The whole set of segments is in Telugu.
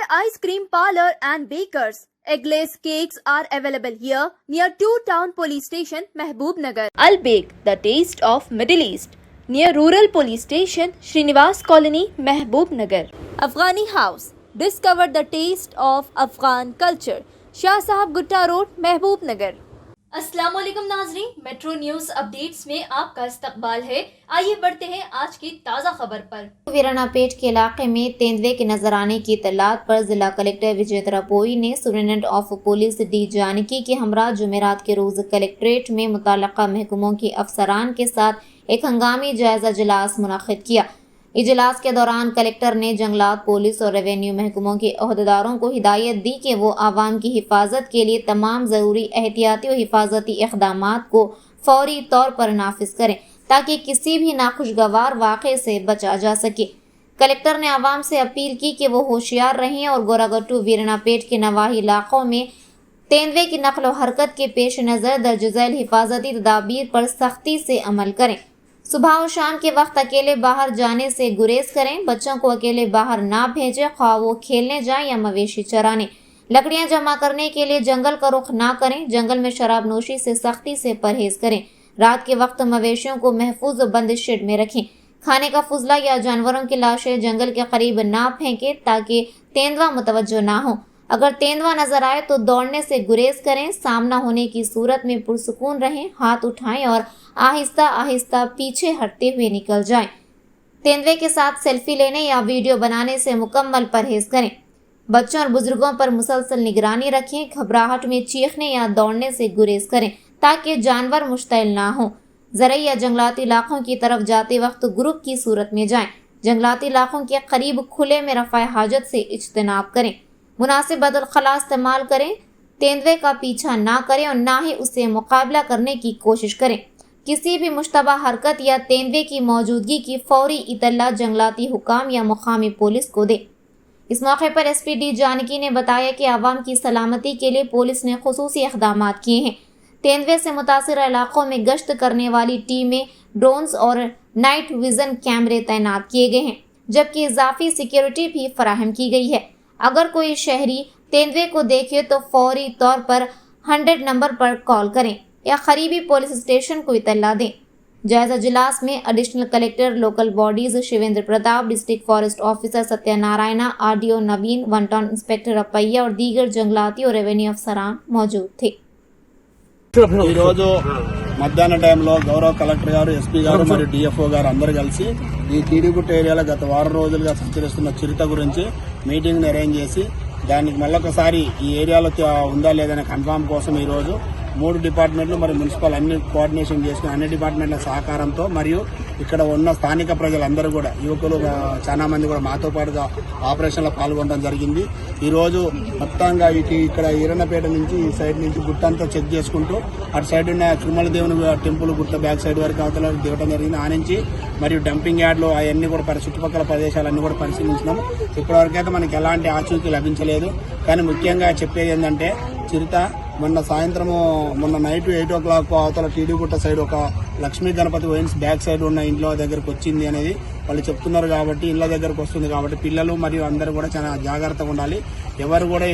Ice Cream Parlor and Bakers. Eggless cakes are available here near 2 Town Police Station, Mehboob Nagar. Al Bake, the taste of Middle East, near Rural Police Station, Srinivas Colony, Mehboob Nagar. Afghani House, discover the taste of Afghan culture, Shah Sahab Gutta Road, Mehboob Nagar. अस्सलामुअलैकुम नाज़रीन, मेट्रो न्यूज अपडेट्स में आपका इस्तकबाल है। आइए बढ़ते हैं आज की ताज़ा खबर पर। वीरानापेट के इलाके में तेंदुए के नजर आने की इत्तलात पर जिला कलेक्टर विजय तरापोई ने superintendent of police D Janaki के हमरा जुमेरात के रोज कलेक्ट्रेट में मुताल्लिका महकमों के अफसरान के साथ एक हंगामी जायजा इजलास मुनक्किद किया। इजलास के दौरान कलेक्टर ने जंगलात, पुलिस और रेवेन्यू महकमों के अहदेदारों को हिदायत दी कि वो आवाम की हिफाजत के लिए तमाम ज़रूरी एहतियाती और हिफाजती इक़दामात को फौरी तौर पर नाफिज करें ताकि किसी भी नाखुशगवार वाक़े से बचा जा सके। कलेक्टर ने आवाम से अपील की कि वो होशियार रहें और गोरागट्टू वीरानापेट के नवाही इलाकों में तेंदुए की नकल व हरकत के पेश नज़र दर्ज झैल हिफाजती तदाबीर पर सख्ती से अमल करें। सुबह और शाम के वक्त अकेले बाहर जाने से गुरेज करें। बच्चों को अकेले बाहर ना भेजें, ख्वाह वो खेलने जाएं या मवेशी चराने। लकड़ियां जमा करने के लिए जंगल का रुख ना करें। जंगल में शराब नोशी से सख्ती से परहेज करें। रात के वक्त मवेशियों को महफूज और बंद शेड में रखें। खाने का फुजला या जानवरों की लाशें जंगल के करीब ना फेंकें ताकि तेंदुआ मुतवज्जो ना हो। अगर तेंदुआ नजर आए तो दौड़ने से गुरेज करें। सामना होने की सूरत में पुरसुकून रहें, हाथ उठाएं और आहिस्ता आहिस्ता पीछे हटते हुए निकल जाएं। तेंदुए के साथ सेल्फी लेने या वीडियो बनाने से मुकम्मल परहेज करें। बच्चों और बुजुर्गों पर मुसलसल निगरानी रखें। घबराहट में चीखने या दौड़ने से गुरेज करें ताकि जानवर मुश्तइल ना हो। ज़रई या जंगलाती इलाकों की तरफ जाते वक्त ग्रुप की सूरत में जाएं। जंगलाती इलाकों के करीब खुले में रफ़ाए हाजत से इज्तनाब करें। मुनासिब बदलखला इस्तेमाल करें। तेंदुए का पीछा ना करें और ना ही उससे मुकाबला करने की कोशिश करें। किसी भी मुश्तबा हरकत या तेंदुए की मौजूदगी की फौरी इतला जंगलाती हुकाम या मुकामी पुलिस को दे। इस मौके पर एसपी डी जानकी ने बताया कि आवाम की सलामती के लिए पुलिस ने खुसूसी इक़दामात किए हैं। तेंदुए से मुतासिर इलाकों में गश्त करने वाली टीमें, ड्रोन्स और नाइट विजन कैमरे तैनात किए गए हैं, जबकि इजाफी सिक्योरिटी भी फराहम की गई है। अगर कोई शहरी तेंदुए को देखे तो फौरी तौर पर 100 नंबर पर कॉल करें या करीबी पुलिस स्टेशन को इतला दें। जायजा इजलास में additional collector local bodies Shivendra Pratap, district forest officer Satyanarayana, RDO Naveen, one town inspector Apaiah और दीगर जंगलाती और रेवेन्यू अफसरान मौजूद थे। మధ్యాహ్న టైంలో గౌరవ కలెక్టర్ గారు, ఎస్పీ గారు మరియు డిఎఫ్ఓ గారు అందరూ కలిసి ఈ టీడీగుట్ట ఏరియాలో గత వారం రోజులుగా సంచరిస్తున్న చిరుత గురించి మీటింగ్ అరేంజ్ చేసి దానికి మళ్ళొకసారి ఈ ఏరియాలో ఉందా లేదనే కన్ఫామ్ కోసం ఈ రోజు 3 డిపార్ట్మెంట్లు మరియు మున్సిపల్ అన్ని కోఆర్డినేషన్ చేసుకుని అన్ని డిపార్ట్మెంట్ల సహకారంతో మరియు ఇక్కడ ఉన్న స్థానిక ప్రజలందరూ కూడా యువకులు చాలా మంది కూడా మాతో పాటుగా ఆపరేషన్లో పాల్గొనడం జరిగింది। ఈ రోజు మొత్తంగా ఇక్కడ ఈరన్నపేట నుంచి ఈ సైడ్ నుంచి గుట్టంతా చెక్ చేసుకుంటూ అటు సైడ్ ఉన్న తిరుమల దేవుని టెంపుల్ గుట్ట బ్యాక్ సైడ్ వరకు అవతల దిగడం జరిగింది। ఆ నుంచి మరియు డంపింగ్ యార్డ్లు అవన్నీ కూడా చుట్టుపక్కల ప్రదేశాలన్నీ కూడా పరిశీలించినాం। ఇప్పటివరకైతే మనకి ఎలాంటి ఆచూకీ లభించలేదు। కానీ ముఖ్యంగా చెప్పేది ఏంటంటే చిరుత మొన్న నైట్ 8 o'clock అవతల టీడీగుట్ట సైడ్ ఒక Lakshmi Ganapathi wines back side ఉన్న ఇంట్లో దగ్గరకు వచ్చింది అనేది వాళ్ళు చెప్తున్నారు। కాబట్టి ఇళ్ల దగ్గరకు వస్తుంది కాబట్టి పిల్లలు మరియు అందరూ కూడా చాలా జాగ్రత్తగా ఉండాలి। ఎవరు కూడా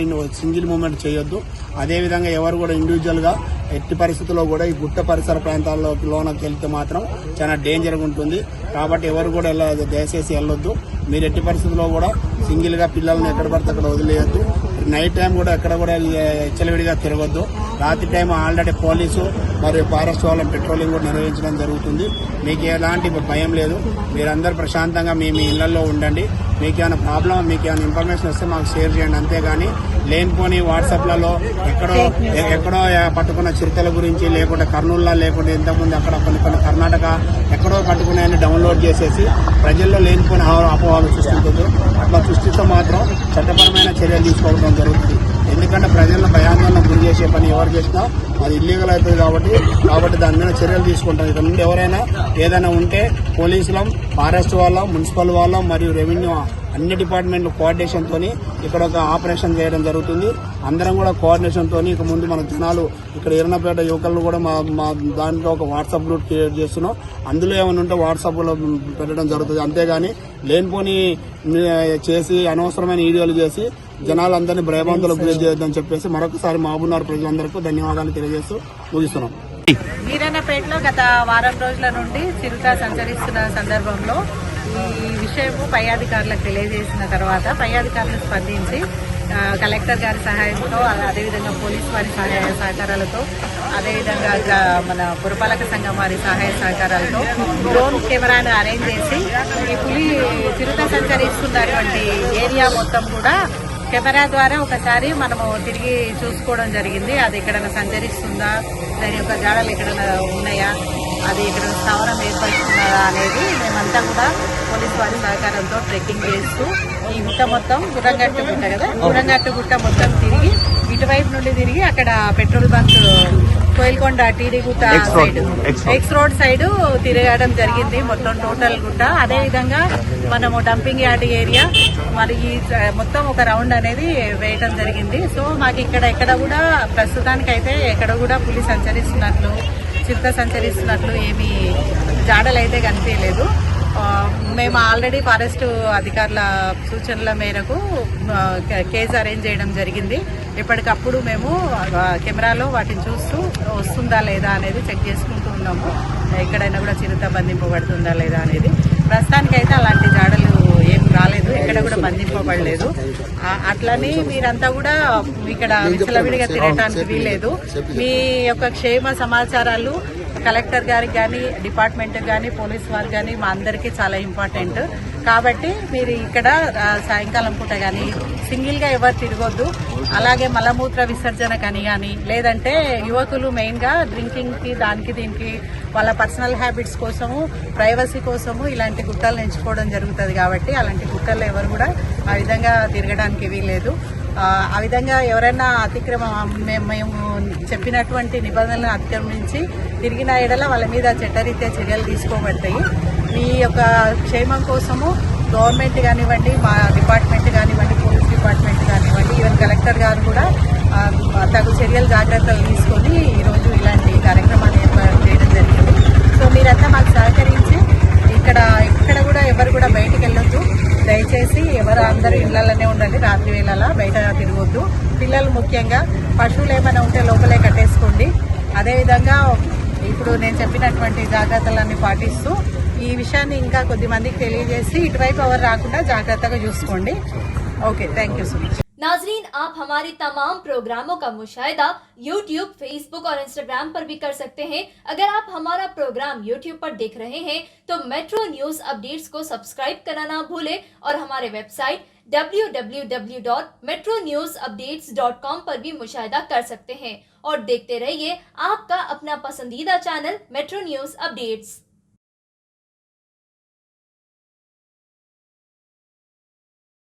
సింగిల్ మూవ్మెంట్ చేయొద్దు। అదేవిధంగా ఎవరు కూడా ఇండివిజువల్ గా ఎట్టి పరిస్థితుల్లో కూడా ఈ గుట్ట పరిసర ప్రాంతాల్లోకి వెళ్తే మాత్రం చాలా డేంజర్గా ఉంటుంది। కాబట్టి ఎవరు కూడా దయచేసి వెళ్ళొద్దు। మీరు ఎట్టి పరిస్థితుల్లో కూడా సింగిల్ గా పిల్లల్ని ఎక్కడ పడితే అక్కడ వదిలేయద్దు। నైట్ టైం కూడా ఎక్కడ కూడా విచ్చలవిడిగా తిరగొద్దు। రాత్రి టైం ఆల్రెడీ పోలీసు మరియు ఫారెస్ట్ వాళ్ళ పెట్రోలింగ్ కూడా నిర్వహించడం జరుగుతుంది। మీకు ఎలాంటి భయం లేదు। మీరందరూ ప్రశాంతంగా మీ ఇళ్లలో ఉండండి। మీకు ఏమైనా ప్రాబ్లం, మీకు ఏమైనా ఇన్ఫర్మేషన్ వస్తే మాకు షేర్ చేయండి। అంతేగాని లేనిపోని వాట్సాప్లలో ఎక్కడో పట్టుకున్న చిరుతల గురించి లేకుంటే కర్నూలులో లేకుంటే ఇంతకుముందు అక్కడ కొన్ని కర్ణాటక ఎక్కడో పట్టుకున్నాయని డౌన్లోడ్ చేసేసి ప్రజల్లో లేనిపోని అపోహలు సృష్టించదు। అట్లా సృష్టిస్తే మాత్రం చట్టపరమైన చర్యలు తీసుకోవడం జరుగుతుంది। ఎందుకంటే ప్రజలను భయాందోళన గురి చేసే పని ఎవరు చేసినా అది ఇల్లీగల్ అవుతుంది కాబట్టి దాని మీద చర్యలు తీసుకుంటాం। ఇక్కడ నుండి ఎవరైనా ఏదైనా ఉంటే పోలీసులం ఫారెస్ట్ వాళ్ళ, మున్సిపల్ వాళ్ళ మరియు రెవెన్యూ అన్ని డిపార్ట్మెంట్ కోఆర్డినేషన్ తోని ఇక్కడ ఒక ఆపరేషన్ చేయడం జరుగుతుంది. అందరం కూడా కోఆర్డినేషన్ తోని ఇక ముందు మన జనాలు ఇక్కడ ఎర్రనపేట యువకులను కూడా మా దాంట్లో ఒక వాట్సాప్ గ్రూప్ క్రియేట్ చేస్తున్నాం. అందులో ఏమైనా ఉంటే వాట్సాప్ లో పెట్టడం జరుగుతుంది. అంతేగాని లేనిపోని చేసి అనవసరమైన వీడియోలు చేసి జనాలందరినీ భయభ్రాంతులకు గురి చేయొద్దని చెప్పేసి మరొకసారి మహబూబ్నగర్ ప్రజలందరికీ ధన్యవాదాలు తెలియజేస్తూ ముగిస్తున్నాం. వీరన్నపేటలో గత వారం రోజుల నుండి చిరుత సంచరిస్తున్న సందర్భంలో ఈ విషయము పై అధికారులకు తెలియజేసిన తర్వాత పై అధికారులు స్పందించి కలెక్టర్ గారి సహాయంతో, అదేవిధంగా పోలీసు వారి సహాయ సహకారాలతో, అదేవిధంగా మన పురపాలక సంఘం వారి సహాయ సహకారాలతో డ్రోన్ కెమెరాను అరేంజ్ చేసి ఈ పులి చిరుత సంచరిస్తున్నటువంటి ఏరియా మొత్తం కూడా కెమెరా ద్వారా ఒకసారి మనము తిరిగి చూసుకోవడం జరిగింది. అది ఎక్కడైనా సంచరిస్తుందా, దాని యొక్క జాడలు ఎక్కడైనా ఉన్నాయా, అది ఇక్కడ స్థావరం ఏర్పరుచుకున్నదా అనేది మేమంతా కూడా పోలీసు వారి సహకారంతో ట్రెక్కింగ్ చేస్తూ ఈ గుట్ట మొత్తం గుర్రంగట్టు గుట్ట కదా, గుర్రంగట్టు గుట్ట మొత్తం తిరిగి ఇటువైపు నుండి తిరిగి అక్కడ petrol bunk Koilkonda Tidigutta side X road side తిరగడం జరిగింది. మొత్తం టోటల్ గుట్ట, అదేవిధంగా మనము డంపింగ్ యార్డ్ ఏరియా మరి ఈ మొత్తం ఒక రౌండ్ అనేది వేయటం జరిగింది. సో మాకు ఎక్కడ కూడా ప్రస్తుతానికైతే ఎక్కడ కూడా పులి సంచరిస్తున్నట్లు, చిరుత సంచరిస్తున్నట్లు ఏమీ జాడలైతే కనిపించలేదు. మేము ఆల్రెడీ ఫారెస్ట్ అధికారుల సూచనల మేరకు కేసు అరేంజ్ చేయడం జరిగింది. ఎప్పటికప్పుడు మేము కెమెరాలో వాటిని చూస్తూ వస్తుందా లేదా అనేది చెక్ చేసుకుంటూ ఉన్నాము. ఎక్కడైనా కూడా చిరుత బంధింపబడుతుందా లేదా అనేది. ప్రస్తుతానికైతే అలాంటి జాడలు ఏం రాలేదు, ఎక్కడ కూడా బంధింపబడలేదు. అట్లని మీరంతా కూడా ఇక్కడ విచ్చలవిడిగా తిరగటానికి వీల్లేదు. మీ యొక్క క్షేమ సమాచారాలు కలెక్టర్ గారికి కానీ, డిపార్ట్మెంట్కి కానీ, పోలీస్ వారికి కానీ మా అందరికీ చాలా ఇంపార్టెంట్. కాబట్టి మీరు ఇక్కడ సాయంకాలం పూట కానీ సింగిల్గా ఎవరు తిరగొద్దు. అలాగే మలమూత్ర విసర్జన కానీ లేదంటే యువకులు మెయిన్గా డ్రింకింగ్కి దానికి దీనికి వాళ్ళ పర్సనల్ హ్యాబిట్స్ కోసము, ప్రైవసీ కోసము ఇలాంటి గుట్టలు ఎంచుకోవడం జరుగుతుంది. కాబట్టి అలాంటి గుట్టలు ఎవరు కూడా ఆ విధంగా తిరగడానికి వీల్లేదు. ఆ విధంగా ఎవరైనా మేము చెప్పినటువంటి నిబంధనలను అతిక్రమించి తిరిగిన ఎడల వాళ్ళ మీద చట్టరీత్యా చర్యలు తీసుకోబడతాయి. మీ యొక్క క్షేమం కోసము గవర్నమెంట్ కానివ్వండి, మా డిపార్ట్మెంట్ కానివ్వండి, పోలీస్ డిపార్ట్మెంట్ కానివ్వండి, ఈవెన్ కలెక్టర్ గారు కూడా తగు చర్యలు జాగ్రత్తలు తీసుకొని ఈరోజు ఇలాంటి కార్యక్రమాన్ని ఏర్పాటు చేయడం జరిగింది. సో మీరంతా మాకు సహకరించి ఇక్కడ కూడా ఎవరు కూడా బయటికి వెళ్ళొద్దు. దయచేసి ఎవరు అందరూ ఇళ్లలోనే ఉండండి. రాత్రి వేళలా బయట తిరగొద్దు. పిల్లలు ముఖ్యంగా పశువులు ఏమైనా ఉంటే లోపలే కట్టేసుకోండి. అదేవిధంగా ఇప్పుడు నేను చెప్పినటువంటి జాగ్రత్తలన్నీ పాటిస్తూ ఈ విషయాన్ని ఇంకా కొద్ది మందికి తెలియజేసి ఇటువైపు ఎవరు రాకుండా జాగ్రత్తగా చూసుకోండి. Okay, thank you so much. नाजरीन, आप हमारे तमाम प्रोग्रामों का मुशाहिदा YouTube, Facebook और Instagram पर भी कर सकते हैं। अगर आप हमारा प्रोग्राम YouTube पर देख रहे हैं तो मेट्रो न्यूज अपडेट्स को सब्सक्राइब करना ना भूलें और हमारे वेबसाइट www.metronewsupdates.com पर भी मुशाहिदा कर सकते हैं और देखते रहिए आपका अपना पसंदीदा चैनल मेट्रो न्यूज अपडेट्स।